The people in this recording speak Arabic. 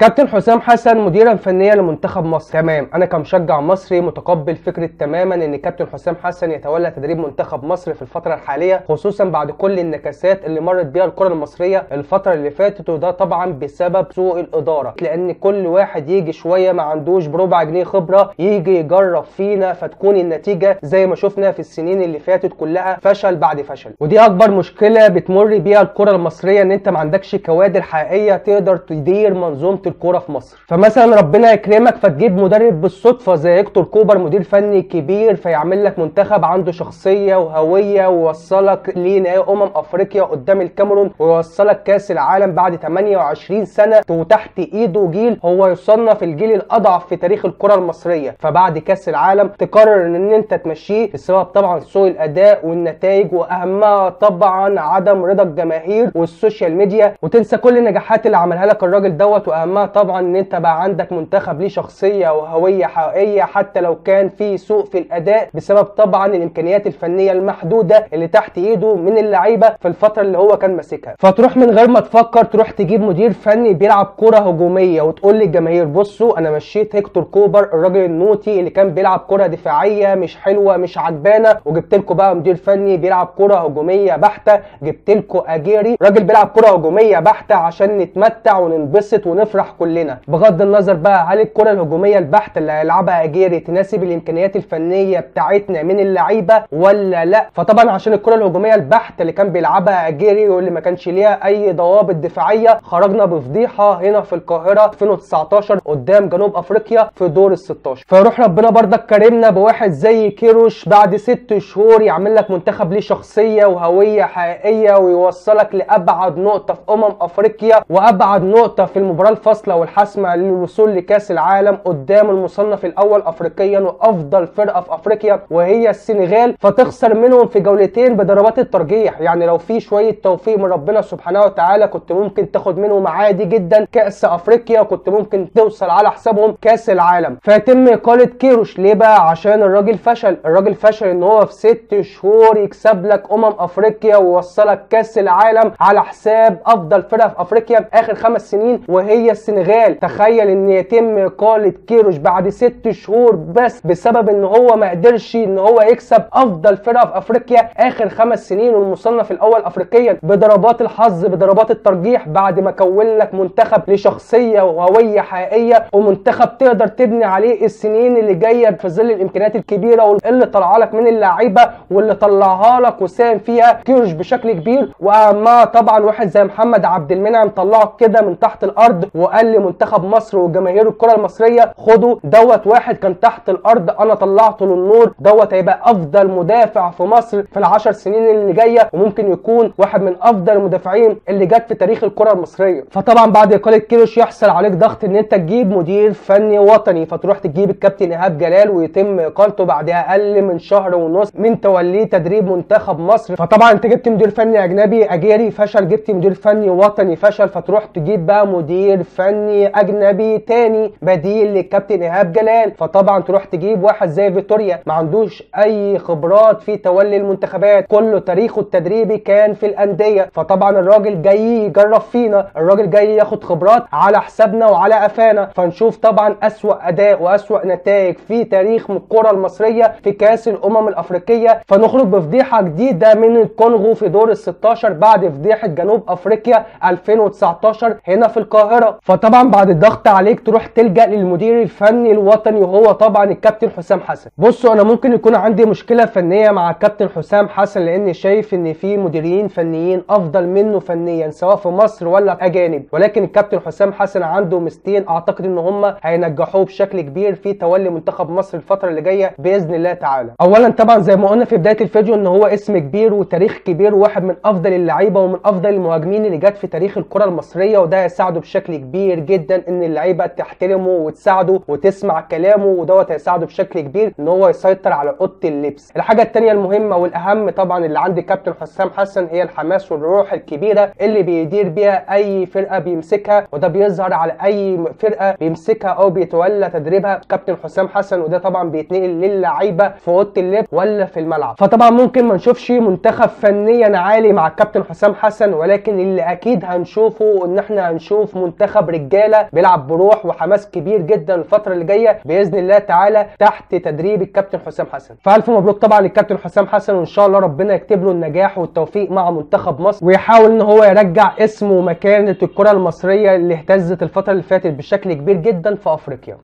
كابتن حسام حسن مديرا فنيا لمنتخب مصر. تمام، انا كمشجع مصري متقبل فكره تماما ان كابتن حسام حسن يتولى تدريب منتخب مصر في الفتره الحاليه، خصوصا بعد كل النكسات اللي مرت بيها الكره المصريه الفتره اللي فاتت، وده طبعا بسبب سوء الاداره، لان كل واحد يجي شويه ما عندوش بربع جنيه خبره يجي يجرب فينا، فتكون النتيجه زي ما شفنا في السنين اللي فاتت كلها فشل بعد فشل. ودي اكبر مشكله بتمر بيها الكره المصريه، ان انت ما عندكش كوادر حقيقيه تقدر تدير منظومه الكوره في مصر. فمثلا ربنا يكرمك فتجيب مدرب بالصدفه زي هيكتور كوبر، مدير فني كبير، فيعمل لك منتخب عنده شخصيه وهويه، ويوصلك لنهائي افريقيا قدام الكاميرون، ويوصلك كاس العالم بعد 28 سنه، وتحت ايده جيل هو يصنف الجيل الاضعف في تاريخ الكره المصريه. فبعد كاس العالم تقرر ان انت تمشيه بسبب طبعا سوء الاداء والنتائج، واهمها طبعا عدم رضا الجماهير والسوشيال ميديا، وتنسى كل النجاحات اللي عملها لك الراجل دوت، واهمها طبعا ان انت بقى عندك منتخب ليه شخصيه وهويه حقيقيه، حتى لو كان في سوء في الاداء بسبب طبعا الامكانيات الفنيه المحدوده اللي تحت ايده من اللعيبه في الفتره اللي هو كان ماسكها. فتروح من غير ما تفكر تروح تجيب مدير فني بيلعب كره هجوميه، وتقول للجماهير بصوا انا مشيت هيكتور كوبر الراجل النوتي اللي كان بيلعب كره دفاعيه مش حلوه مش عجبانه، وجبت لكم بقى مدير فني بيلعب كره هجوميه بحته، جبت لكم اجيري راجل بيلعب كره هجوميه بحته عشان نتمتع وننبسط ونفرح كلنا. بغض النظر بقى هل الكره الهجوميه البحته اللي هيلعبها اجيري تناسب الامكانيات الفنيه بتاعتنا من اللعيبه ولا لا؟ فطبعا عشان الكره الهجوميه البحته اللي كان بيلعبها اجيري واللي ما كانش ليها اي ضوابط دفاعيه، خرجنا بفضيحه هنا في القاهره 2019 قدام جنوب افريقيا في دور ال16. فيروح ربنا برضك كرمنا بواحد زي كيروش بعد 6 شهور يعمل لك منتخب ليه شخصيه وهويه حقيقيه، ويوصلك لابعد نقطه في افريقيا وابعد نقطه في المباراه الفاصله والحاسمه للوصول لكاس العالم قدام المصنف الاول افريقيا وافضل فرقه في افريقيا وهي السنغال، فتخسر منهم في جولتين بضربات الترجيح. يعني لو في شويه توفيق من ربنا سبحانه وتعالى كنت ممكن تاخد منهم عادي جدا كاس افريقيا، وكنت ممكن توصل على حسابهم كاس العالم. فيتم اقاله كيروش ليه بقى؟ عشان الراجل فشل ان هو في 6 شهور يكسب لك افريقيا ويوصلك كاس العالم على حساب افضل فرقه في افريقيا اخر 5 سنين وهي السنغال. تخيل ان يتم اقاله كيروش بعد 6 شهور بس بسبب ان هو ما قدرش ان هو يكسب افضل فرقه في افريقيا اخر 5 سنين والمصنف الاول افريقيا بضربات الحظ بضربات الترجيح، بعد ما كون لك منتخب لشخصيه وهويه حقيقيه ومنتخب تقدر تبني عليه السنين اللي جايه في ظل الامكانيات الكبيره واللي طلع لك من اللعيبه واللي طلعها لك وساهم فيها كيروش بشكل كبير. واهمها طبعا واحد زي محمد عبد المنعم طلعه كده من تحت الارض وقال لمنتخب مصر وجماهير الكره المصريه خدوا دوت واحد كان تحت الارض انا طلعته للنور، دوت هيبقى افضل مدافع في مصر في ال10 سنين اللي جايه، وممكن يكون واحد من افضل المدافعين اللي جت في تاريخ الكره المصريه. فطبعا بعد اقاله كيروش يحصل عليك ضغط ان انت تجيب مدير فني وطني، فتروح تجيب الكابتن ايهاب جلال ويتم اقالته بعد اقل من شهر ونص من توليه تدريب منتخب مصر. فطبعا انت جبت مدير فني اجنبي اجيري فشل، جبت مدير فني وطني فشل، فتروح تجيب بقى مدير فني اجنبي تاني بديل للكابتن ايهاب جلال. فطبعا تروح تجيب واحد زي فيتوريا ما عندوش اي خبرات في تولي المنتخبات، كله تاريخه التدريبي كان في الانديه. فطبعا الراجل جاي يجرب فينا، الراجل جاي ياخد خبرات على حسابنا وعلى قفانا، فنشوف طبعا اسوأ اداء واسوأ نتائج في تاريخ الكره المصريه في كاس الافريقيه، فنخرج بفضيحه جديده من الكونغو في دور ال16 بعد فضيحه جنوب افريقيا 2019 هنا في القاهره. فطبعا بعد الضغط عليك تروح تلجأ للمدير الفني الوطني وهو طبعا الكابتن حسام حسن. بصوا انا ممكن يكون عندي مشكله فنيه مع الكابتن حسام حسن، لاني شايف ان في مديرين فنيين افضل منه فنيا سواء في مصر ولا اجانب، ولكن الكابتن حسام حسن عنده ميزتين اعتقد ان هم هينجحوه بشكل كبير في تولي منتخب مصر الفتره اللي جايه باذن الله تعالى. اولا طبعا زي ما قلنا في بدايه الفيديو ان هو اسم كبير وتاريخ كبير وواحد من افضل اللعيبه ومن افضل المهاجمين اللي جت في تاريخ الكره المصريه، وده هيساعده بشكل كبير جدا ان اللعيبه تحترمه وتساعده وتسمع كلامه، ودوت هيساعده بشكل كبير ان هو يسيطر على اوضه اللبس. الحاجه الثانيه المهمه والاهم طبعا اللي عند كابتن حسام حسن هي الحماس والروح الكبيره اللي بيدير بيها اي فرقه بيمسكها، وده بيظهر على اي فرقه بيمسكها او بيتولى تدريبها كابتن حسام حسن، وده طبعا بيتنقل للعيبه في اوضه اللبس ولا في الملعب. فطبعا ممكن ما نشوفش منتخب فنيا عالي مع الكابتن حسام حسن، ولكن اللي اكيد هنشوفه ان احنا هنشوف منتخب رجاله، بيلعب بروح وحماس كبير جدا الفتره اللي جايه باذن الله تعالى تحت تدريب الكابتن حسام حسن. فالف مبروك طبعا للكابتن حسام حسن، وان شاء الله ربنا يكتب له النجاح والتوفيق مع منتخب مصر، ويحاول ان هو يرجع اسمه ومكانه الكره المصريه اللي اهتزت الفتره اللي فاتت بشكل كبير جدا في افريقيا.